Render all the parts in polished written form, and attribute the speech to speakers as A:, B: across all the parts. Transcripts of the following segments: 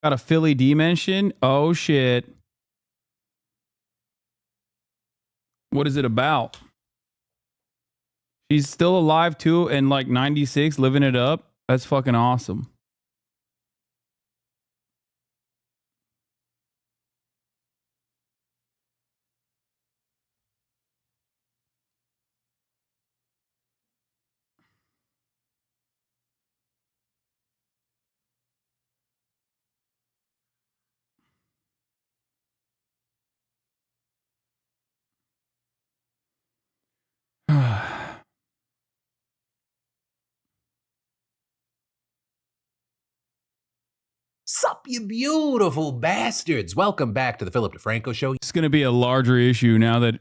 A: Got a Philly D mention. Oh shit. What is it about? She's still alive too, and like 96, living it up. That's fucking awesome.
B: Sup, you beautiful bastards. Welcome back to the Phillip DeFranco Show.
A: It's going to be a larger issue now that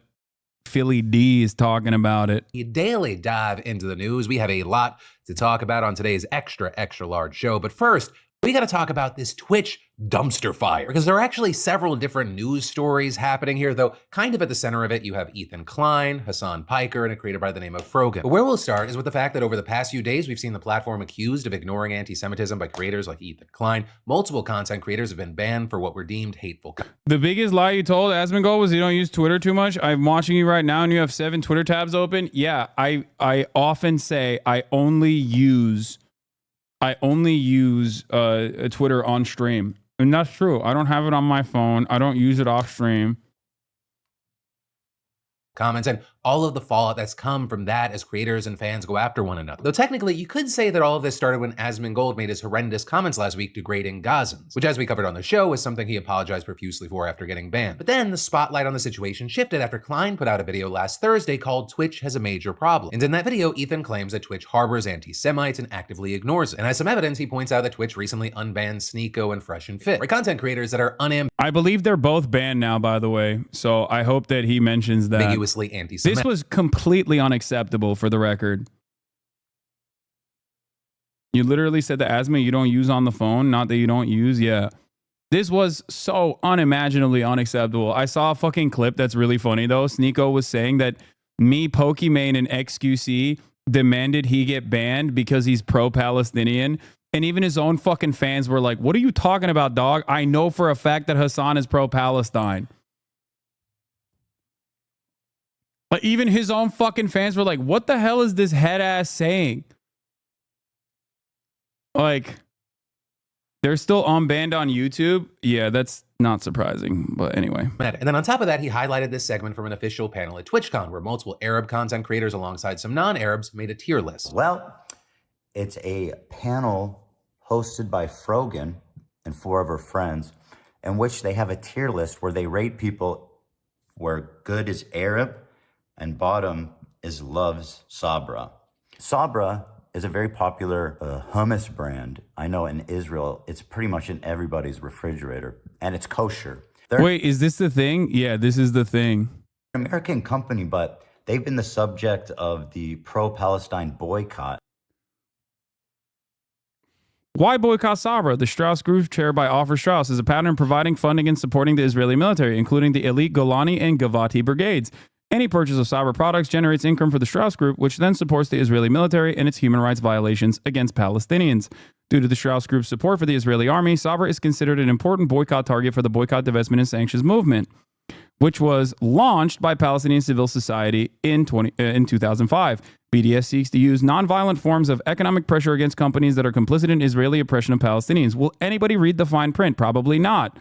A: Philly D is talking about it.
B: You daily dive into the news. We have a lot to talk about on today's extra large show. But first, we got to talk about this Twitch dumpster fire, because there are actually several different news stories happening here, though kind of at the center of it, you have Ethan Klein, Hasan Piker, and a creator by the name of Frogan. But where we'll start is with the fact that over the past few days, we've seen the platform accused of ignoring anti-Semitism by creators like Ethan Klein. Multiple content creators have been banned for what were deemed hateful.
A: The biggest lie you told, Asmongold, was you don't use Twitter too much. I'm watching you right now and you have 7 Twitter tabs open. Yeah, I often say I only use Twitter on stream. And that's true. I don't have it on my phone. I don't use it off stream.
B: Comments and all of the fallout that's come from that as creators and fans go after one another. Though technically, you could say that all of this started when Asmongold made his horrendous comments last week degrading Gazans, which, as we covered on the show, was something he apologized profusely for after getting banned. But then the spotlight on the situation shifted after Klein put out a video last Thursday called Twitch Has a Major Problem. And in that video, Ethan claims that Twitch harbors anti-Semites and actively ignores it. And as some evidence, he points out that Twitch recently unbanned Sneeko and Fresh and Fit, right? Content creators that are
A: I believe they're both banned now, by the way. So I hope that he mentions that.
B: Ambiguously anti-Semitic.
A: This was completely unacceptable, for the record. You literally said the asthma you don't use on the phone, not that you don't use. Yeah. This was so unimaginably unacceptable. I saw a fucking clip that's really funny, though. Sneeko was saying that me, Pokimane, and XQC demanded he get banned because he's pro-Palestinian. And even his own fucking fans were like, what are you talking about, dog? I know for a fact that Hasan is pro-Palestine. But even his own fucking fans were like, what the hell is this head ass saying? Like, they're still unbanned on YouTube. Yeah, that's not surprising. But anyway.
B: And then on top of that, he highlighted this segment from an official panel at TwitchCon where multiple Arab content creators alongside some non-Arabs made a tier list.
C: Well, it's a panel hosted by Frogan and 4 of her friends, in which they have a tier list where they rate people where good is Arab and bottom is loves Sabra. Sabra is a very popular hummus brand. I know in Israel, it's pretty much in everybody's refrigerator, and it's kosher.
A: Wait, is this the thing? Yeah, this is the thing.
C: An American company, but they've been the subject of the pro-Palestine boycott.
A: Why boycott Sabra? The Strauss Group, chaired by Ofer Strauss, is a pattern providing funding and supporting the Israeli military, including the elite Golani and Gavati brigades. Any purchase of Sabra products generates income for the Strauss Group, which then supports the Israeli military and its human rights violations against Palestinians. Due to the Strauss Group's support for the Israeli army, Sabra is considered an important boycott target for the boycott, divestment, and sanctions movement, which was launched by Palestinian civil society in 2005. BDS seeks to use nonviolent forms of economic pressure against companies that are complicit in Israeli oppression of Palestinians. Will anybody read the fine print? Probably not.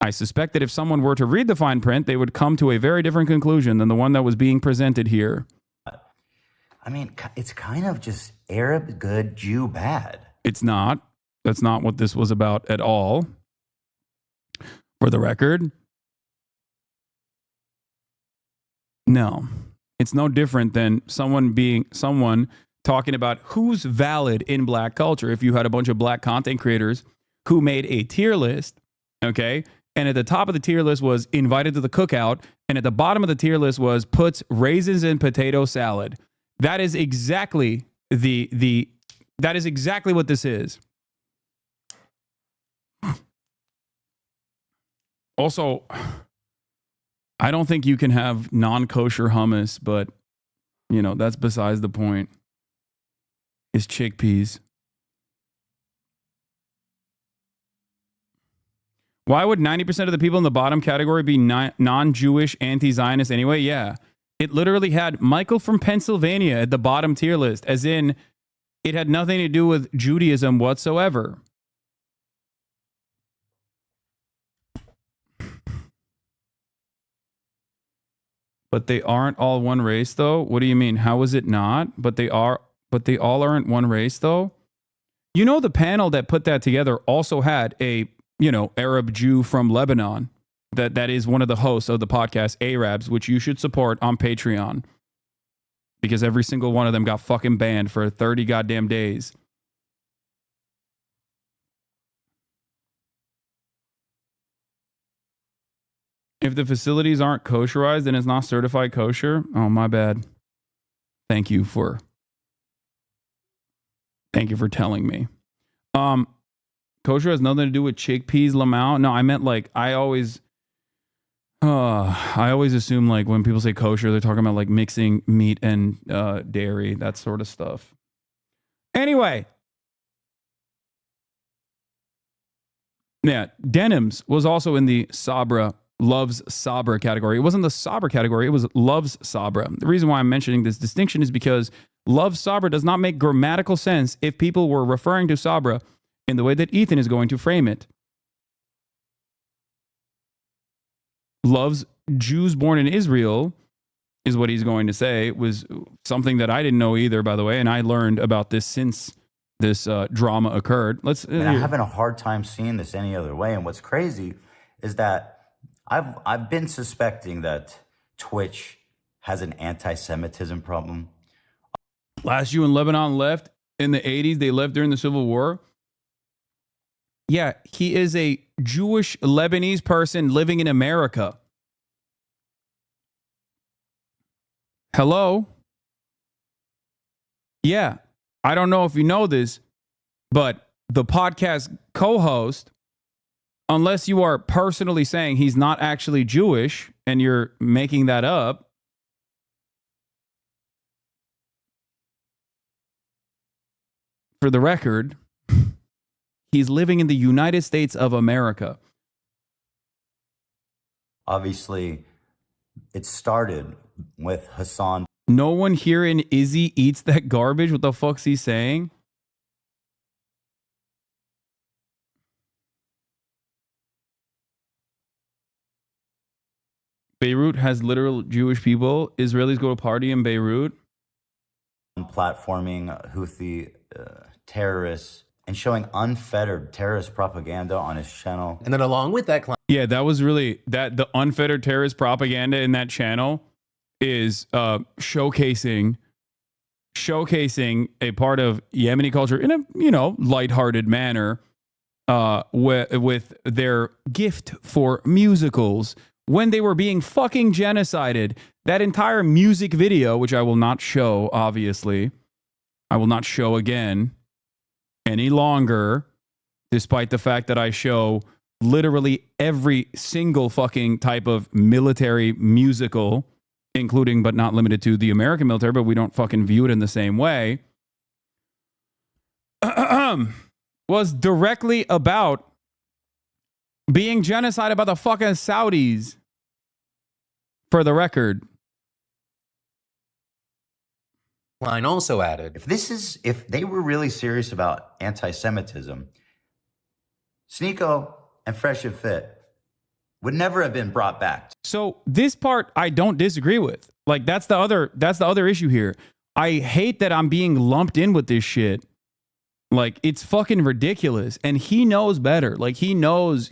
A: I suspect that if someone were to read the fine print, they would come to a very different conclusion than the one that was being presented here.
C: I mean, it's kind of just Arab good, Jew bad.
A: It's not. That's not what this was about at all. For the record, no. It's no different than someone talking about who's valid in black culture. If you had a bunch of black content creators who made a tier list, okay, and at the top of the tier list was invited to the cookout, and at the bottom of the tier list was puts raisins in potato salad. That is exactly that is exactly what this is. Also, I don't think you can have non-kosher hummus, but you know, that's besides the point. It's chickpeas. Why would 90% of the people in the bottom category be non-Jewish, anti-Zionist anyway? Yeah. It literally had Michael from Pennsylvania at the bottom tier list, as in it had nothing to do with Judaism whatsoever. But they aren't all one race, though? What do you mean? How is it not? But they all aren't one race, though? You know, the panel that put that together also had a, Arab Jew from Lebanon. That is one of the hosts of the podcast, Arabs, which you should support on Patreon. Because every single one of them got fucking banned for 30 goddamn days. If the facilities aren't kosherized and it's not certified kosher, oh, my bad. Thank you for telling me. Kosher has nothing to do with chickpeas, lamau. No, I meant like I always assume like when people say kosher, they're talking about like mixing meat and dairy, that sort of stuff. Anyway. Yeah, Denims was also in the Loves Sabra category. It wasn't the Sabra category, it was Loves Sabra. The reason why I'm mentioning this distinction is because Love Sabra does not make grammatical sense if people were referring to Sabra in the way that Ethan is going to frame it. Loves Jews born in Israel is what he's going to say. It was something that I didn't know either, by the way, and I learned about this since this drama occurred.
C: I'm having a hard time seeing this any other way. And what's crazy is that I've been suspecting that Twitch has an anti-Semitism problem.
A: Last Jew in Lebanon left in the 80s. They left during the Civil War. Yeah, he is a Jewish Lebanese person living in America. Hello? Yeah, I don't know if you know this, but the podcast co-host, unless you are personally saying he's not actually Jewish and you're making that up, for the record, he's living in the United States of America.
C: Obviously, it started with Hasan.
A: No one here in Izzy eats that garbage. What the fuck's he saying? Beirut has literal Jewish people. Israelis go to party in Beirut.
C: Platforming Houthi terrorists and showing unfettered terrorist propaganda on his channel.
B: And then along with that,
A: yeah, that was really the unfettered terrorist propaganda in that channel is showcasing a part of Yemeni culture in a lighthearted manner with their gift for musicals when they were being fucking genocided. That entire music video, which I will not show, obviously, I will not show again any longer, despite the fact that I show literally every single fucking type of military musical, including but not limited to the American military, but we don't fucking view it in the same way, was directly about being genocided by the fucking Saudis, for the record.
B: Line also added,
C: if they were really serious about anti-Semitism, Sneeko and Fresh and Fit would never have been brought back.
A: So this part I don't disagree with. Like that's the other issue here. I hate that I'm being lumped in with this shit. Like it's fucking ridiculous, and he knows better. Like he knows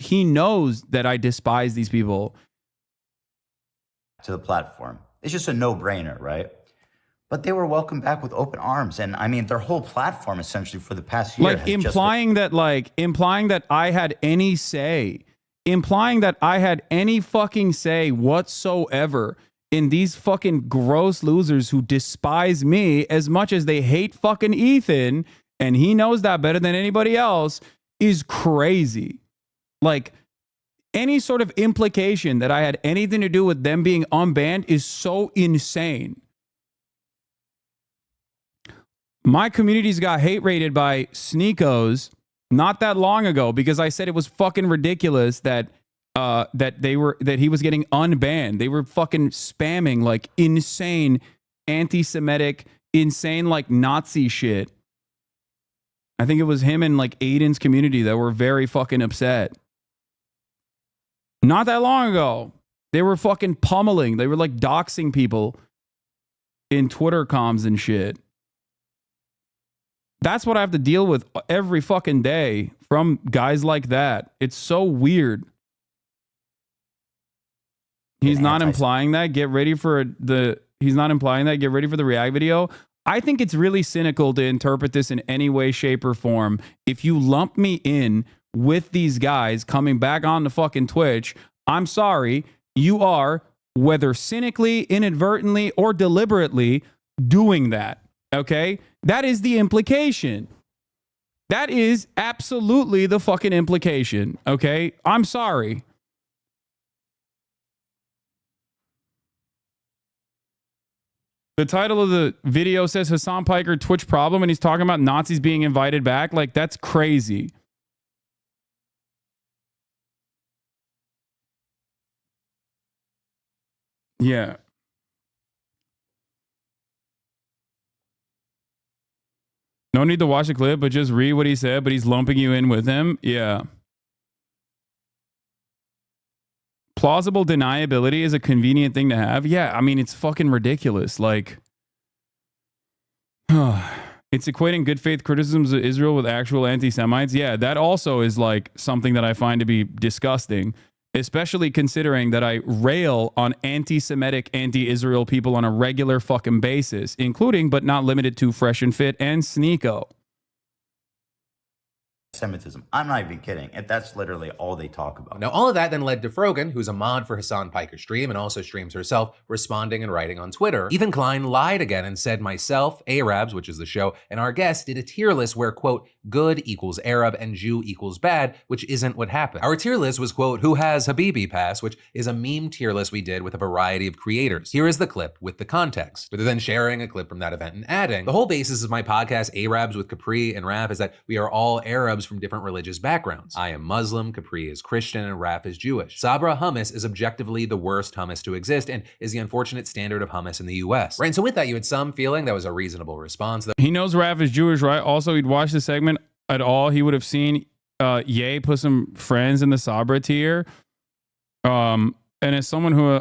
A: that I despise these people.
C: To the platform, it's just a no-brainer, right? But they were welcomed back with open arms, and I mean their whole platform essentially for the past year,
A: like implying that I had any say, implying that I had any fucking say whatsoever in these fucking gross losers who despise me as much as they hate fucking Ethan, and he knows that better than anybody else, is crazy. Like any sort of implication that I had anything to do with them being unbanned is so insane. My communities got hate rated by Sneekos not that long ago, because I said it was fucking ridiculous that that he was getting unbanned. They were fucking spamming like insane anti-Semitic, insane like Nazi shit. I think it was him and like Aiden's community that were very fucking upset. Not that long ago, they were fucking pummeling. They were like doxing people in Twitter comms and shit. That's what I have to deal with every fucking day from guys like that. It's so weird. He's not implying that. Get ready for the React video. I think it's really cynical to interpret this in any way, shape, or form. If you lump me in with these guys coming back on the fucking Twitch, I'm sorry, you are, whether cynically, inadvertently, or deliberately, doing that. Okay? That is the implication. That is absolutely the fucking implication. Okay? I'm sorry. The title of the video says Hasan Piker Twitch problem, and he's talking about Nazis being invited back. Like, that's crazy. Yeah. No need to watch the clip, but just read what he said, but he's lumping you in with him. Yeah. Plausible deniability is a convenient thing to have. Yeah, I mean, it's fucking ridiculous. Like, it's equating good faith criticisms of Israel with actual anti-Semites. Yeah, that also is like something that I find to be disgusting, especially considering that I rail on anti-Semitic, anti-Israel people on a regular fucking basis, including but not limited to Fresh and Fit and Sneeko.
C: Semitism. I'm not even kidding. If that's literally all they talk about.
B: Now, all of that then led to Frogan, who's a mod for Hasan Piker's stream and also streams herself, responding and writing on Twitter. Ethan Klein lied again and said myself, Arabs, which is the show, and our guest did a tier list where, quote, good equals Arab and Jew equals bad, which isn't what happened. Our tier list was, quote, who has Habibi pass, which is a meme tier list we did with a variety of creators. Here is the clip with the context. Rather than sharing a clip from that event and adding, the whole basis of my podcast, Arabs with Capri and Raf, is that we are all Arabs from different religious backgrounds. I am Muslim, Capri is Christian, and Raf is Jewish. Sabra hummus is objectively the worst hummus to exist and is the unfortunate standard of hummus in the US. Right, and so with that, you had some feeling that was a reasonable response.
A: He knows Raf is Jewish, right? Also, he'd watched the segment at all. He would have seen Ye put some friends in the Sabra tier. And as someone who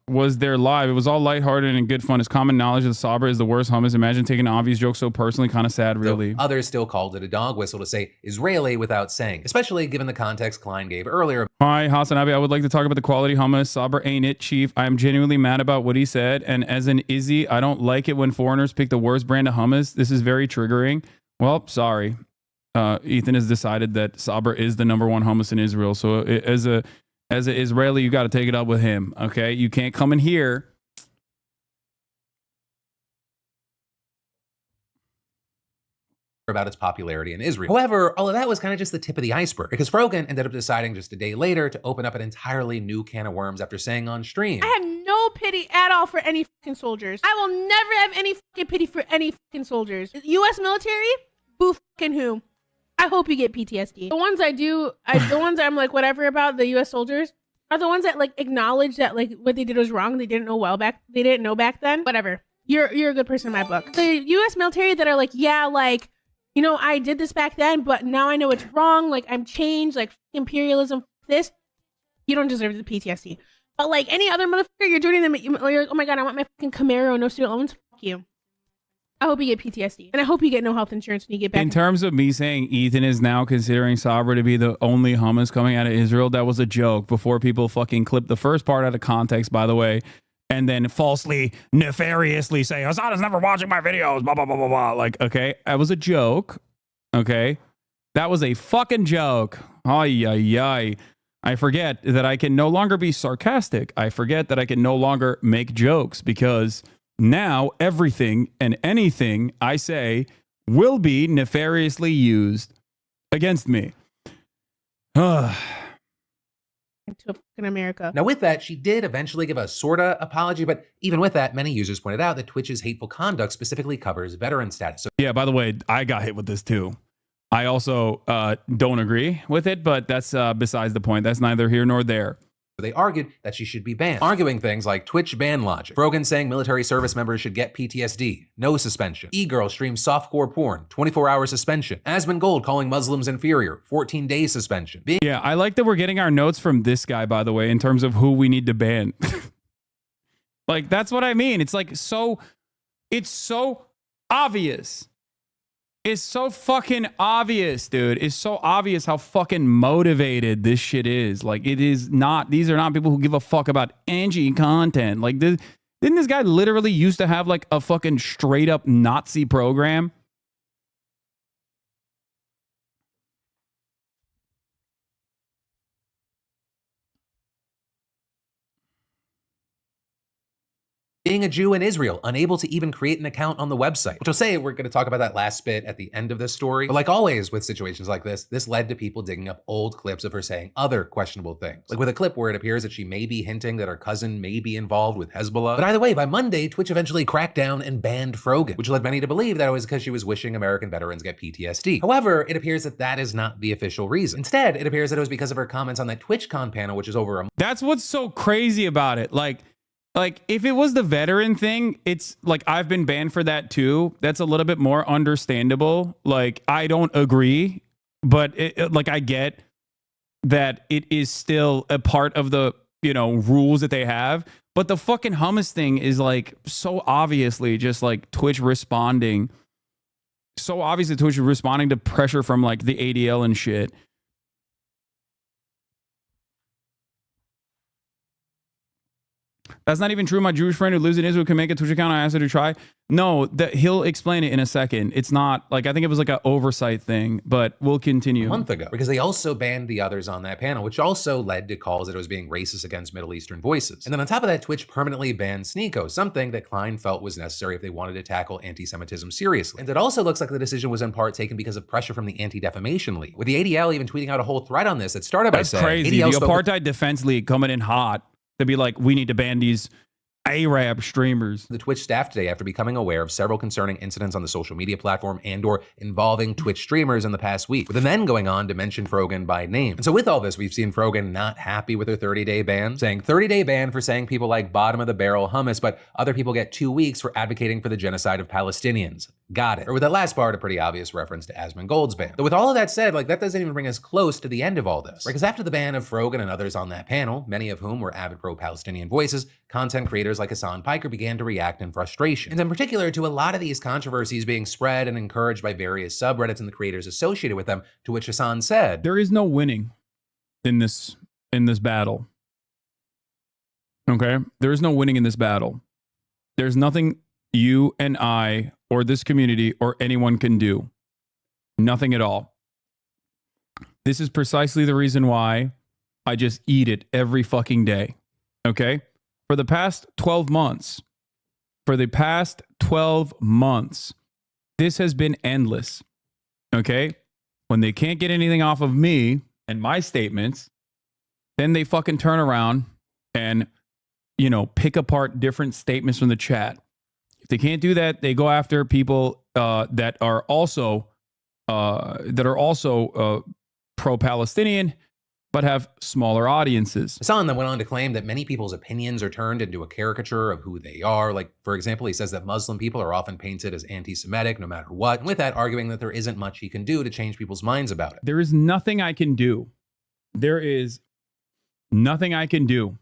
A: was there live, it was all lighthearted and good fun. It's common knowledge that Sabra is the worst hummus. Imagine taking an obvious joke so personally, kind of sad, really.
B: So others still called it a dog whistle to say Israeli without saying, especially given the context Klein gave earlier.
A: Hi, Hasan Abi. I would like to talk about the quality hummus. Sabra ain't it, chief. I am genuinely mad about what he said. And as an Izzy, I don't like it when foreigners pick the worst brand of hummus. This is very triggering. Well, sorry. Ethan has decided that Sabra is the #1 hummus in Israel. So as an Israeli, you got to take it up with him. Okay, you can't come in here.
B: About its popularity in Israel. However, all of that was kind of just the tip of the iceberg, because Frogan ended up deciding just a day later to open up an entirely new can of worms after saying on stream,
D: I have no pity at all for any fucking soldiers. I will never have any fucking pity for any fucking soldiers. U.S. military? Boo fucking who? I hope you get PTSD. The ones the ones I'm like whatever about the U.S. soldiers are the ones that like acknowledge that like what they did was wrong. They didn't know back then. Whatever. You're a good person in my book. The U.S. military that are like, yeah, like, you know, I did this back then, but now I know it's wrong. Like, I'm changed. Like, imperialism. This, you don't deserve the PTSD. But like any other motherfucker, you're doing them. You're like, oh my god, I want my fucking Camaro, no student loans. Fuck you. I hope you get PTSD. And I hope you get no health insurance when you get back.
A: In terms of me saying Ethan is now considering Sabra to be the only hummus coming out of Israel, that was a joke before people fucking clip the first part out of context, by the way, and then falsely, nefariously say, Hasan is never watching my videos, blah, blah, blah, blah, blah. Like, okay, that was a joke. Okay. That was a fucking joke. Ay, ay, ay. I forget that I can no longer be sarcastic. I forget that I can no longer make jokes because now everything and anything I say will be nefariously used against me.
D: to fucking America.
B: Now with that, she did eventually give a sorta apology, but even with that, many users pointed out that Twitch's hateful conduct specifically covers veteran status. So
A: yeah, by the way, I got hit with this too. I also don't agree with it, but that's besides the point. That's neither here nor there.
B: They argued that she should be banned, arguing things like Twitch ban logic. Frogan saying military service members should get PTSD, no suspension. E-Girl streams softcore porn, 24-hour suspension. Asmon Gold calling Muslims inferior, 14-day suspension.
A: Yeah, I like that we're getting our notes from this guy, by the way, in terms of who we need to ban. Like, that's what I mean. It's like it's so obvious. It's so fucking obvious, dude. It's so obvious how fucking motivated this shit is. Like, it is not, these are not people who give a fuck about Angie content. Like, didn't this guy literally used to have like a fucking straight up Nazi program?
B: Being a Jew in Israel, unable to even create an account on the website. Which I'll say, we're going to talk about that last bit at the end of this story. But like always with situations like this led to people digging up old clips of her saying other questionable things. Like with a clip where it appears that she may be hinting that her cousin may be involved with Hezbollah. But either way, by Monday, Twitch eventually cracked down and banned Frogan, which led many to believe that it was because she was wishing American veterans get PTSD. However, it appears that that is not the official reason. Instead, it appears that it was because of her comments on that TwitchCon panel, which is over a...
A: That's what's so crazy about it. Like, if it was the veteran thing, it's like, I've been banned for that too. That's a little bit more understandable. Like, I don't agree, but like, I get that it is still a part of the, rules that they have. But the fucking hummus thing is like so obviously just like Twitch responding. So obviously Twitch responding to pressure from like the ADL and shit. That's not even true. My Jewish friend who lives in Israel can make a Twitch account. I asked her to try. No, he'll explain it in a second. It's not like, I think it was like an oversight thing, but we'll continue.
B: A month ago, because they also banned the others on that panel, which also led to calls that it was being racist against Middle Eastern voices. And then on top of that, Twitch permanently banned Sneeko, something that Klein felt was necessary if they wanted to tackle anti-Semitism seriously. And it also looks like the decision was in part taken because of pressure from the Anti-Defamation League, with the ADL even tweeting out a whole thread on this that started by saying...
A: That's crazy. The Apartheid Defense League coming in hot to be like, we need to ban these Arab streamers.
B: The Twitch staff today after becoming aware of several concerning incidents on the social media platform and/or involving Twitch streamers in the past week, with them then going on to mention Frogan by name. And so with all this, we've seen Frogan not happy with her 30-day ban, saying 30-day ban for saying people like bottom of the barrel hummus, but other people get 2 weeks for advocating for the genocide of Palestinians. Got it. Or with that last part, a pretty obvious reference to Asmon Gold's ban. But with all of that said, like, that doesn't even bring us close to the end of all this. Right? Because after the ban of Frogan and others on that panel, many of whom were avid pro-Palestinian voices, content creators like Hasan began to react in frustration. And in particular to a lot of these controversies being spread and encouraged by various subreddits and the creators associated with them, to which Hasan said,
A: there is no winning in this battle. Okay? There is no winning in this battle. There's nothing you and I or this community or anyone can do. Nothing at all. This is precisely the reason why I just eat it every fucking day. Okay? For the past 12 months, this has been endless. Okay? When they can't get anything off of me and my statements, then they fucking turn around and, pick apart different statements from the chat. If they can't do that, they go after people that are also pro-Palestinian, but have smaller audiences.
B: Hasan then went on to claim that many people's opinions are turned into a caricature of who they are. Like, for example, he says that Muslim people are often painted as anti-Semitic no matter what. And with that, arguing that there isn't much he can do to change people's minds about it.
A: There is nothing I can do. There is nothing I can do.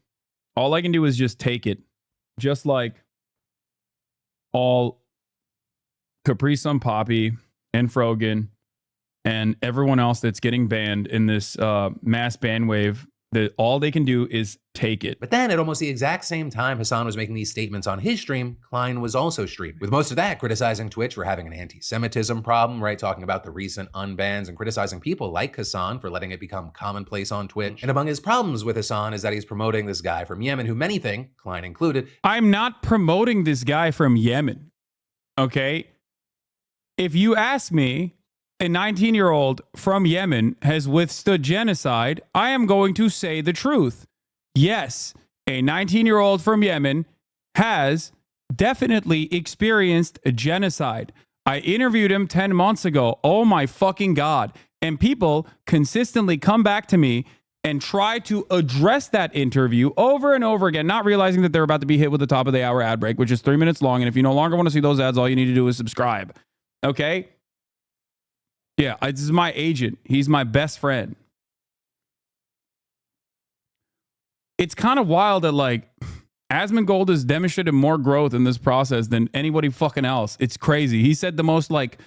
A: All I can do is just take it. Just like all CapriSunnPapi and Frogan and everyone else that's getting banned in this mass ban wave, that all they can do is take it.
B: But then at almost the exact same time Hasan was making these statements on his stream, Klein was also streaming, with most of that criticizing Twitch for having an anti-Semitism problem, right? Talking about the recent unbans and criticizing people like Hasan for letting it become commonplace on Twitch. And among his problems with Hasan is that he's promoting this guy from Yemen who many think, Klein included.
A: I'm not promoting this guy from Yemen, okay? If you ask me, a 19-year-old from Yemen has withstood genocide, I am going to say the truth. Yes, a 19-year-old from Yemen has definitely experienced a genocide. I interviewed him 10 months ago. Oh my fucking God. And people consistently come back to me and try to address that interview over and over again, not realizing that they're about to be hit with the top of the hour ad break, which is 3 minutes long. And if you no longer want to see those ads, all you need to do is subscribe. Okay? Yeah, this is my agent. He's my best friend. It's kind of wild that, like, Asmongold has demonstrated more growth in this process than anybody fucking else. It's crazy. He said the most, like,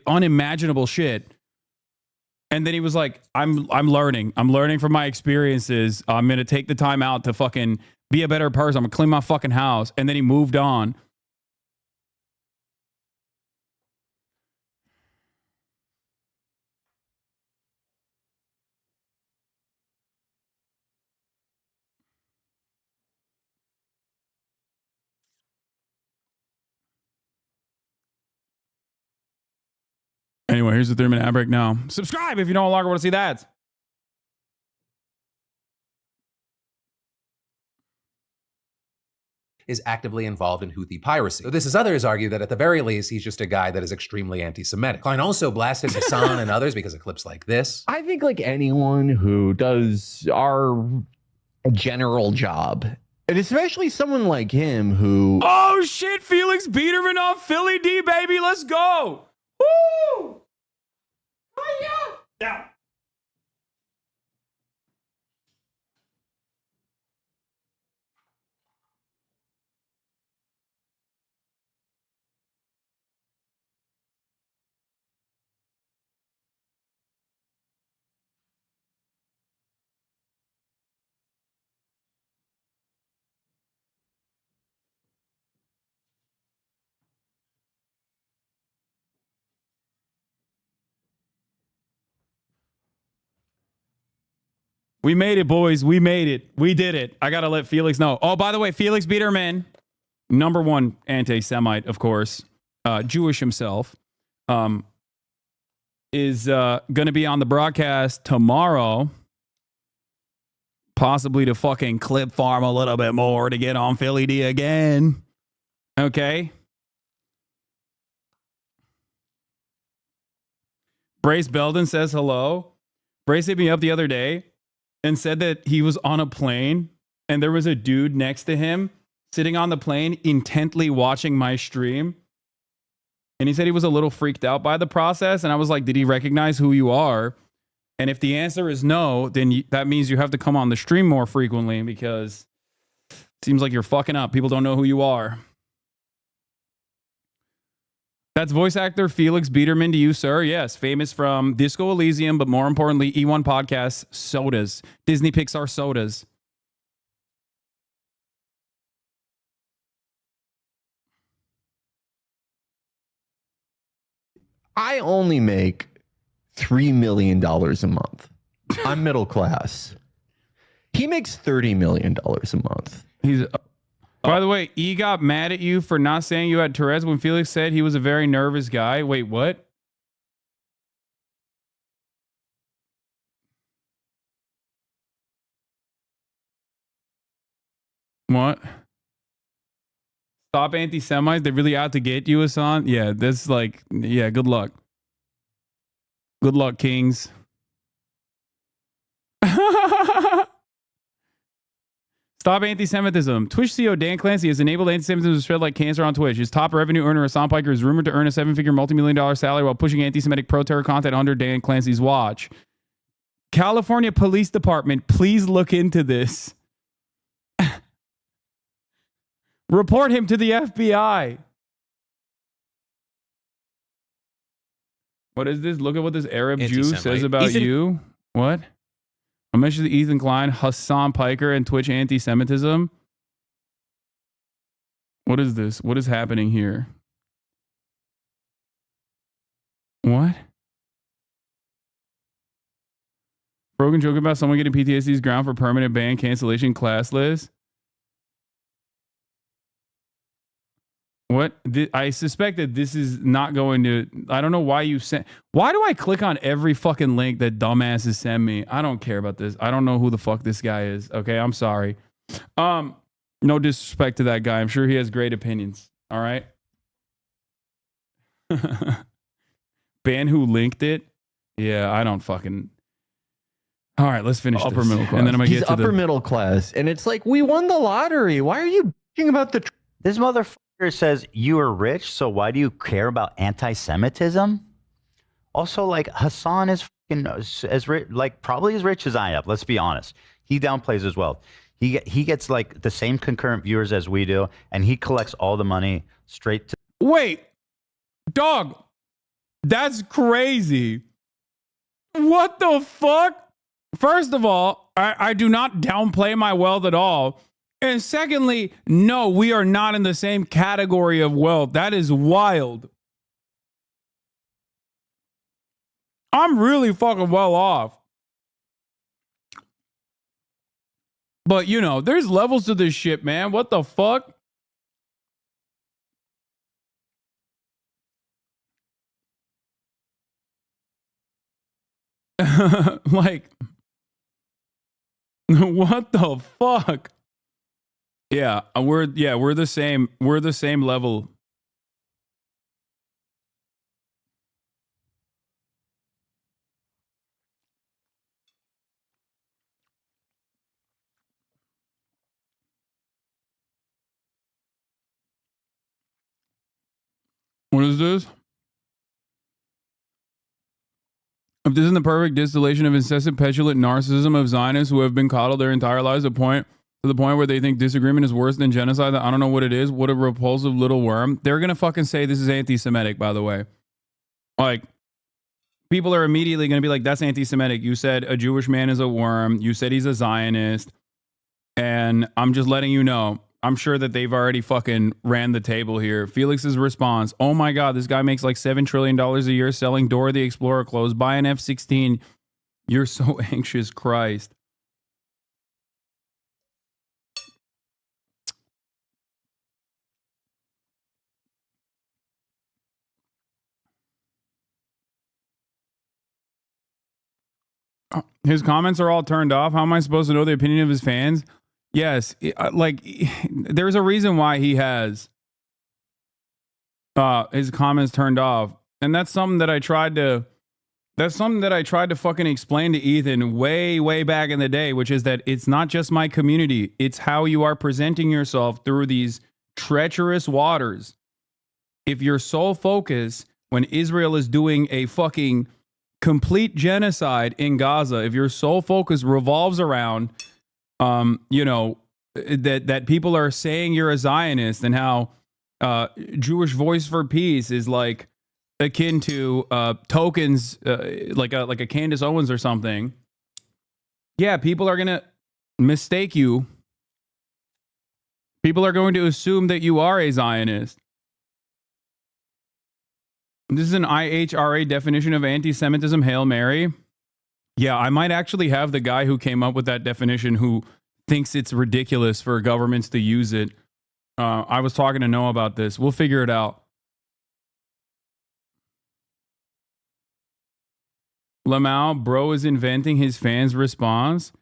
A: unimaginable shit. And then he was like, I'm learning. I'm learning from my experiences. I'm going to take the time out to fucking be a better person. I'm going to clean my fucking house. And then he moved on. Anyway, here's the 3-minute ad break now. Subscribe if you no longer want to see that.
B: Is actively involved in Houthi piracy. Though this is others argue that at the very least, he's just a guy that is extremely anti-Semitic. Klein also blasted Hasan and others because of clips like this.
E: I think like anyone who does our general job, and especially someone like him who...
A: Oh shit, Felix Biederman on Philly D, baby. Let's go. Woo! Oh yeah. Yeah. We made it, boys. We made it. We did it. I got to let Felix know. Oh, by the way, Felix Biederman, #1 anti-Semite, of course, Jewish himself, is going to be on the broadcast tomorrow, possibly to fucking clip farm a little bit more to get on Philly D again. Okay? Brace Belden says hello. Brace hit me up the other day and said that he was on a plane and there was a dude next to him sitting on the plane intently watching my stream. And he said he was a little freaked out by the process. And I was like, did he recognize who you are? And if the answer is no, then that means you have to come on the stream more frequently because it seems like you're fucking up. People don't know who you are. That's voice actor Felix Biederman to you, sir. Yes, famous from Disco Elysium, but more importantly, E1 Podcasts, sodas, Disney Pixar sodas.
E: I only make $3 million a month. I'm middle class. He makes $30 million a month.
A: He's... By the way, E got mad at you for not saying you had Tourette's when Felix said he was a very nervous guy. Wait, what? What? Stop anti-Semites. They're really out to get you, Hasan. Yeah, that's like, yeah, good luck. Good luck, kings. Stop anti-Semitism. Twitch CEO Dan Clancy has enabled anti-Semitism to spread like cancer on Twitch. His top revenue earner, Hasan Piker, is rumored to earn a 7-figure multi-million-dollar salary while pushing anti-Semitic pro-terror content under Dan Clancy's watch. California Police Department, please look into this. Report him to the FBI. What is this? Look at what this Arab Jew says about you. What? I mentioned Ethan Klein, Hasan Piker, and Twitch anti-Semitism. What is this? What is happening here? What? Frogan joking about someone getting PTSD's ground for permanent ban, cancellation, class list. What? I suspect that this is not going to... I don't know why you sent... Why do I click on every fucking link that dumbasses send me? I don't care about this. I don't know who the fuck this guy is. Okay, I'm sorry. No disrespect to that guy. I'm sure he has great opinions. All right? Ban who linked it. Yeah, I don't fucking. All right, let's finish
E: Upper
A: this.
E: middle class.
A: And then I'm gonna
E: He's
A: get to
E: upper middle class, and it's like we won the lottery. Why are you bitching about the?
C: This motherfucker says you are rich, so why do you care about anti-Semitism? Also, like Hasan is fucking as rich, like probably as rich as I am. Let's be honest. He downplays his wealth. He gets like the same concurrent viewers as we do, and he collects all the money straight to.
A: Wait, dog, that's crazy. What the fuck? First of all, I do not downplay my wealth at all. And secondly, no, we are not in the same category of wealth. That is wild. I'm really fucking well off. But, you know, there's levels to this shit, man. What the fuck? Like, what the fuck? Yeah, we're the same. We're the same level. What is this? If this isn't the perfect distillation of incessant, petulant narcissism of Zionists who have been coddled their entire lives to the point where they think disagreement is worse than genocide, I don't know what it is. What a repulsive little worm. They're going to fucking say this is anti-Semitic, by the way. Like, people are immediately going to be like, that's anti-Semitic. You said a Jewish man is a worm. You said he's a Zionist. And I'm just letting you know, I'm sure that they've already fucking ran the table here. Felix's response, oh my God, this guy makes like $7 trillion a year selling Dora the Explorer clothes. Buy an F-16. You're so anxious, Christ. His comments are all turned off. How am I supposed to know the opinion of his fans? Yes, like there's a reason why he has his comments turned off, and that's something that I tried to fucking explain to Ethan way back in the day, which is that it's not just my community, it's how you are presenting yourself through these treacherous waters. If your sole focus when Israel is doing a fucking complete genocide in Gaza, if your sole focus revolves around you know, that people are saying you're a Zionist and how Jewish Voice for Peace is like akin to tokens, like a Candace Owens or something. Yeah, people are gonna mistake you. People are going to assume that you are a Zionist. This is an IHRA definition of anti-Semitism, Hail Mary. Yeah, I might actually have the guy who came up with that definition who thinks it's ridiculous for governments to use it. I was talking to Noah about this. We'll figure it out. Lamau, bro is inventing his fans' response.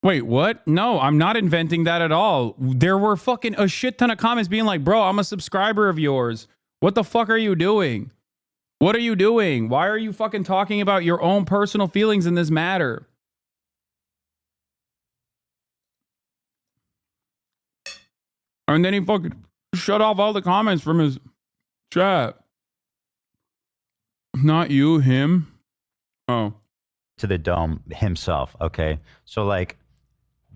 A: Wait, what? No, I'm not inventing that at all. There were fucking a shit ton of comments being like, bro, I'm a subscriber of yours. What the fuck are you doing? What are you doing? Why are you fucking talking about your own personal feelings in this matter? And then he fucking shut off all the comments from his chat. Not you, him. Oh.
C: To the dome himself, okay? So, like,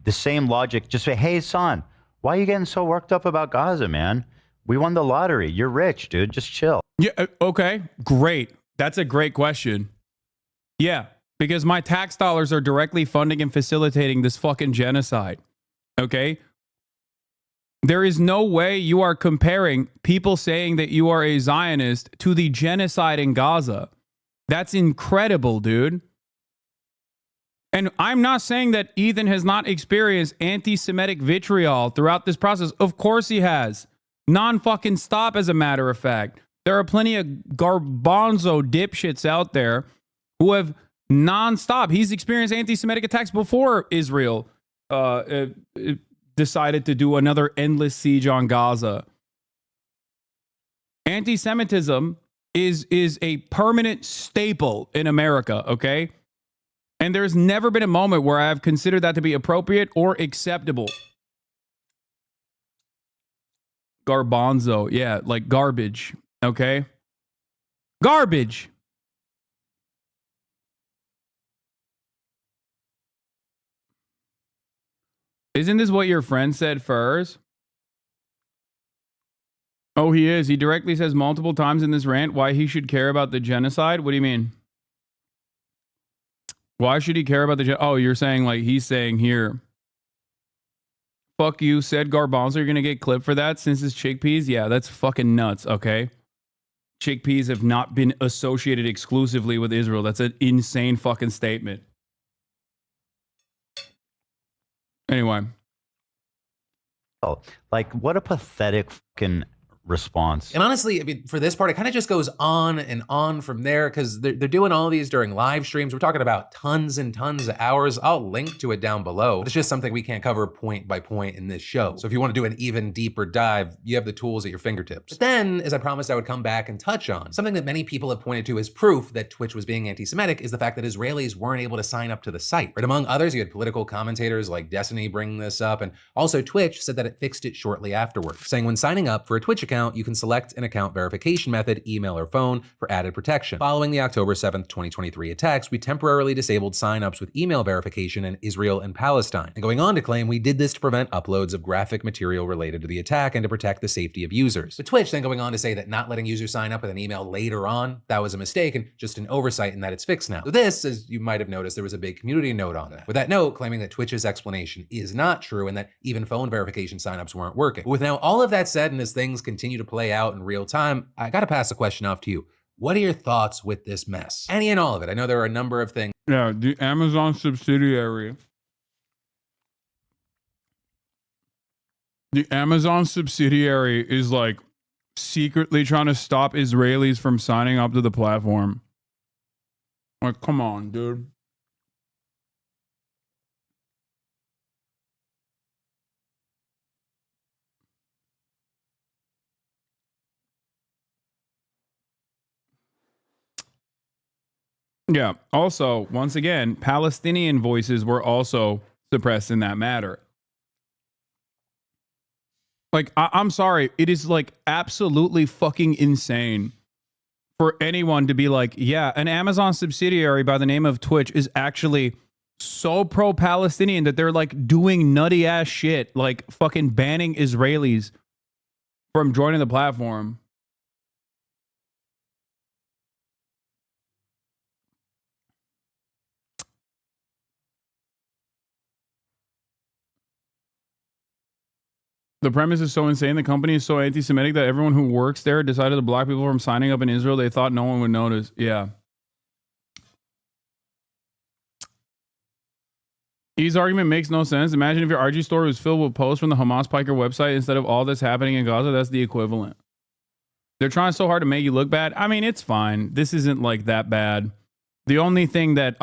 C: the same logic, just say, hey, son, why are you getting so worked up about Gaza, man? We won the lottery. You're rich, dude. Just chill.
A: Yeah, okay, great. That's a great question. Yeah, because my tax dollars are directly funding and facilitating this fucking genocide. Okay? There is no way you are comparing people saying that you are a Zionist to the genocide in Gaza. That's incredible, dude. And I'm not saying that Ethan has not experienced anti-Semitic vitriol throughout this process. Of course he has. Non-fucking stop, as a matter of fact. There are plenty of garbanzo dipshits out there who have non-stop. He's experienced anti-Semitic attacks before Israel decided to do another endless siege on Gaza. Anti-Semitism is a permanent staple in America, okay? And there's never been a moment where I've considered that to be appropriate or acceptable. Garbanzo, yeah, like garbage, okay? Garbage. Isn't this what your friend said first? Oh, he is. He directly says multiple times in this rant why he should care about the genocide. What do you mean? Why should he care about the Oh, you're saying like he's saying here. Fuck you, said Garbanzo. You're going to get clipped for that since it's chickpeas? Yeah, that's fucking nuts, okay? Chickpeas have not been associated exclusively with Israel. That's an insane fucking statement. Anyway.
C: Oh, like what a pathetic fucking response.
B: And honestly, I mean, for this part, it kind of just goes on and on from there because they're doing all these during live streams. We're talking about tons and tons of hours. I'll link to it down below. But it's just something we can't cover point by point in this show. So if you want to do an even deeper dive, you have the tools at your fingertips. But then, as I promised I would come back and touch on, something that many people have pointed to as proof that Twitch was being anti-Semitic is the fact that Israelis weren't able to sign up to the site. Right? Among others, you had political commentators like Destiny bring this up, and also Twitch said that it fixed it shortly afterwards, saying when signing up for a Twitch account, you can select an account verification method, email or phone, for added protection. Following the October 7th, 2023 attacks, we temporarily disabled signups with email verification in Israel and Palestine. And going on to claim we did this to prevent uploads of graphic material related to the attack and to protect the safety of users. But Twitch then going on to say that not letting users sign up with an email later on, that was a mistake and just an oversight and that it's fixed now. So this, as you might have noticed, there was a big community note on that. With that note claiming that Twitch's explanation is not true and that even phone verification signups weren't working. But with now all of that said and as things continue to play out in real time, I gotta pass the question off to you. What are your thoughts with this mess? Any and all of it. I know there are a number of things.
A: Yeah, the Amazon subsidiary. The Amazon subsidiary is like secretly trying to stop Israelis from signing up to the platform. Like, come on, dude. Yeah. Also, once again, Palestinian voices were also suppressed in that matter. Like, I'm sorry. It is like absolutely fucking insane for anyone to be like, yeah, an Amazon subsidiary by the name of Twitch is actually so pro-Palestinian that they're like doing nutty ass shit, like fucking banning Israelis from joining the platform. The premise is so insane. The company is so anti-Semitic that everyone who works there decided to block people from signing up in Israel. They thought no one would notice. Yeah. E's argument makes no sense. Imagine if your RG store was filled with posts from the Hamas Piker website instead of all that's happening in Gaza. That's the equivalent. They're trying so hard to make you look bad. I mean, it's fine. This isn't like that bad. The only thing that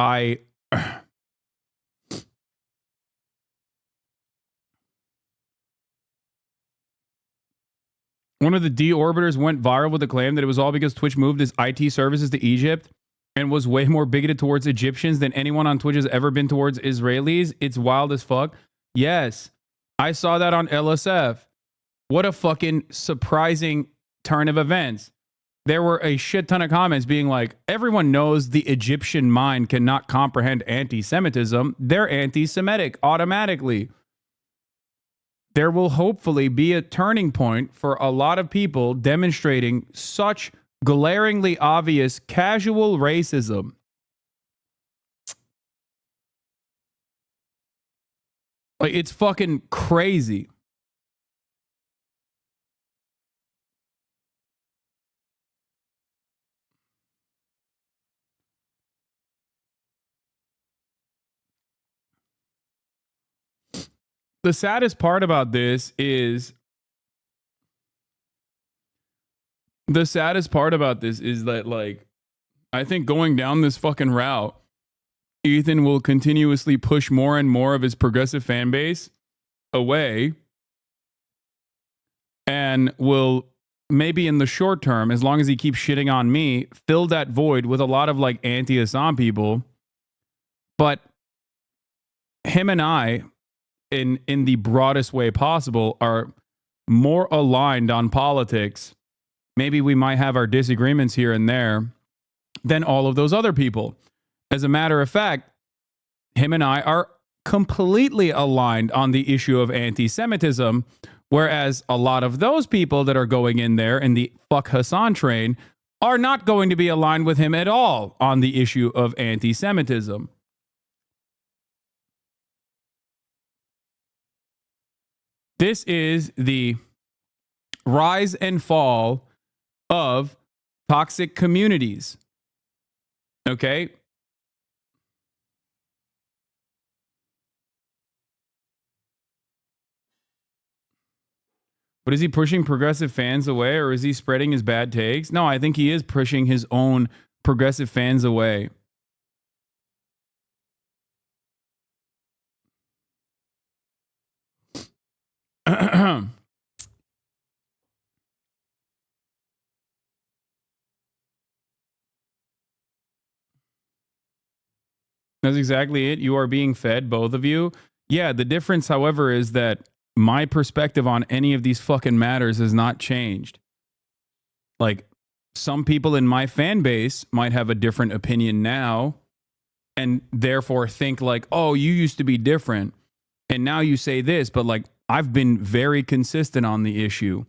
A: one of the D-orbiters went viral with the claim that it was all because Twitch moved its IT services to Egypt and was way more bigoted towards Egyptians than anyone on Twitch has ever been towards Israelis. It's wild as fuck. Yes, I saw that on LSF. What a fucking surprising turn of events. There were a shit ton of comments being like, everyone knows the Egyptian mind cannot comprehend anti-Semitism. They're anti-Semitic automatically. There will hopefully be a turning point for a lot of people demonstrating such glaringly obvious casual racism. Like, it's fucking crazy. The saddest part about this is that, like, I think going down this fucking route, Ethan will continuously push more and more of his progressive fan base away and will maybe in the short term, as long as he keeps shitting on me, fill that void with a lot of like anti-Hasan people. But him and I, in the broadest way possible, are more aligned on politics. Maybe we might have our disagreements here and there than all of those other people. As a matter of fact, him and I are completely aligned on the issue of anti-Semitism, whereas a lot of those people that are going in there in the fuck Hasan train are not going to be aligned with him at all on the issue of anti-Semitism. This is the rise and fall of toxic communities. Okay? But is he pushing progressive fans away, or is he spreading his bad takes? No, I think he is pushing his own progressive fans away. That's exactly it. You are being fed, both of you. Yeah, the difference, however, is that my perspective on any of these fucking matters has not changed. Like, some people in my fan base might have a different opinion now and therefore think like, oh, you used to be different and now you say this, but like, I've been very consistent on the issue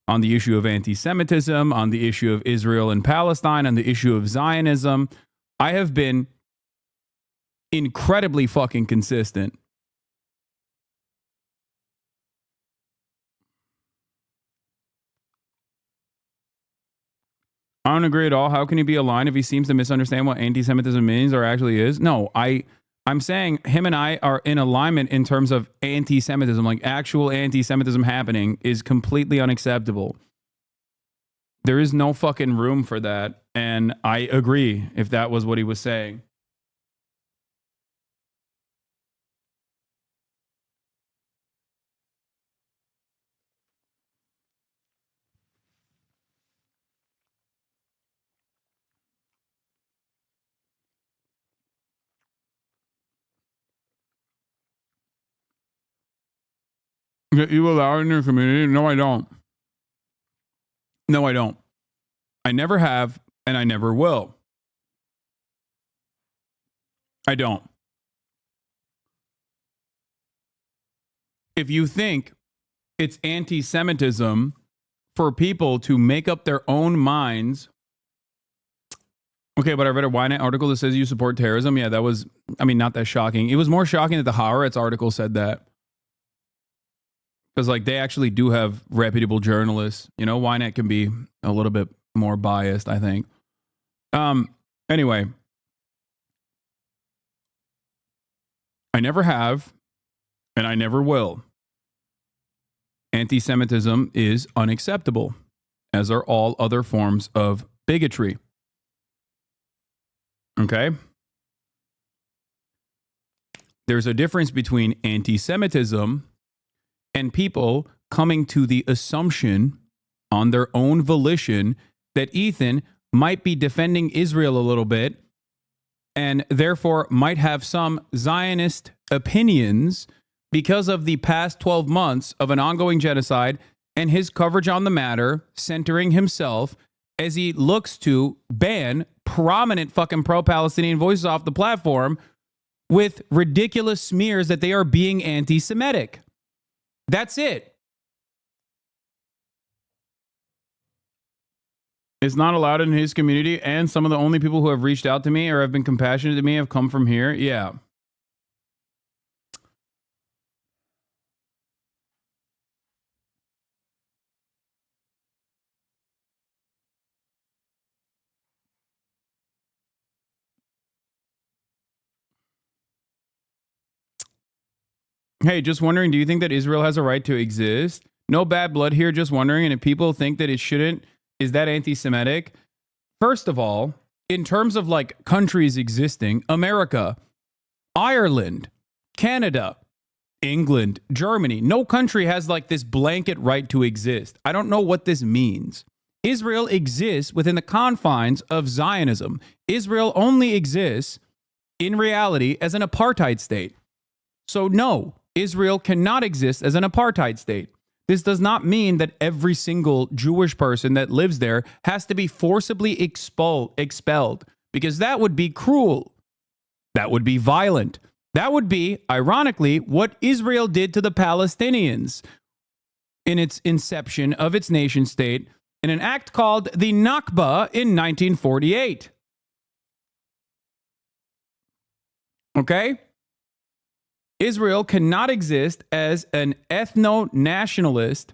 A: of anti-Semitism, on the issue of Israel and Palestine, on the issue of Zionism. I have been incredibly fucking consistent. I don't agree at all. How can he be aligned if he seems to misunderstand what anti-Semitism means or actually is? No, I'm saying him and I are in alignment in terms of anti-Semitism. Like, actual anti-Semitism happening is completely unacceptable. There is no fucking room for that. And I agree if that was what he was saying. You allow it in your community? No, I don't. No, I don't. I never have, and I never will. I don't. If you think it's anti-Semitism for people to make up their own minds. Okay, but I read a Ynet article that says you support terrorism. Yeah, that was, I mean, not that shocking. It was more shocking that the Haaretz article said that. Because, like, they actually do have reputable journalists. You know, Ynet can be a little bit more biased, I think. Anyway. I never have, and I never will. Anti-Semitism is unacceptable, as are all other forms of bigotry. Okay? There's a difference between anti-Semitism and people coming to the assumption on their own volition that Ethan might be defending Israel a little bit and therefore might have some Zionist opinions because of the past 12 months of an ongoing genocide and his coverage on the matter, centering himself as he looks to ban prominent fucking pro-Palestinian voices off the platform with ridiculous smears that they are being anti-Semitic. That's it. It's not allowed in his community, and some of the only people who have reached out to me or have been compassionate to me have come from here. Yeah. Hey, just wondering, do you think that Israel has a right to exist? No bad blood here, just wondering. And if people think that it shouldn't, is that anti-Semitic? First of all, in terms of like countries existing, America, Ireland, Canada, England, Germany. No country has like this blanket right to exist. I don't know what this means. Israel exists within the confines of Zionism. Israel only exists in reality as an apartheid state. So no, Israel cannot exist as an apartheid state. This does not mean that every single Jewish person that lives there has to be forcibly expelled, because that would be cruel. That would be violent. That would be, ironically, what Israel did to the Palestinians in its inception of its nation state in an act called the Nakba in 1948. Okay? Israel cannot exist as an ethno-nationalist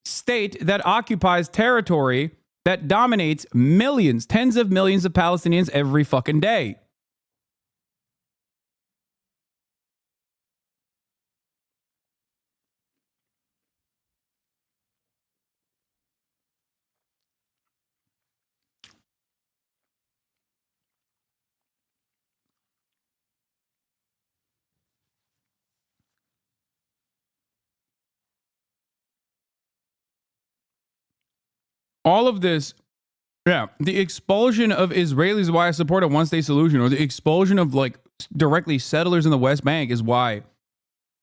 A: state that occupies territory that dominates millions, tens of millions of Palestinians every fucking day. All of this, yeah, the expulsion of Israelis is why I support a one-state solution, or the expulsion of like directly settlers in the West Bank is why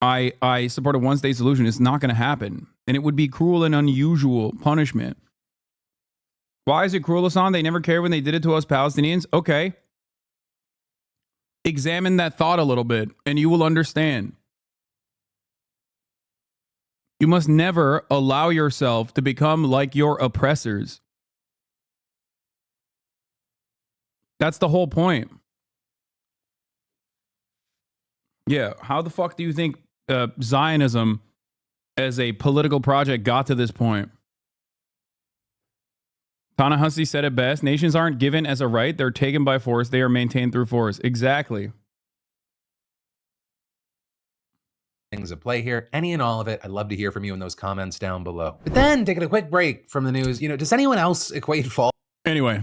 A: I support a one-state solution. It's not going to happen, and it would be cruel and unusual punishment. Why is it cruel, Hasan? They never cared when they did it to us Palestinians. Okay, examine that thought a little bit, and you will understand. You must never allow yourself to become like your oppressors. That's the whole point. Yeah, how the fuck do you think Zionism as a political project got to this point? Ta-Nehisi said it best. Nations aren't given as a right. They're taken by force. They are maintained through force. Exactly.
B: Things at play here, any and all of it. I'd love to hear from you in those comments down below. But then, taking a quick break from the news, does anyone else equate fall?
A: Anyway,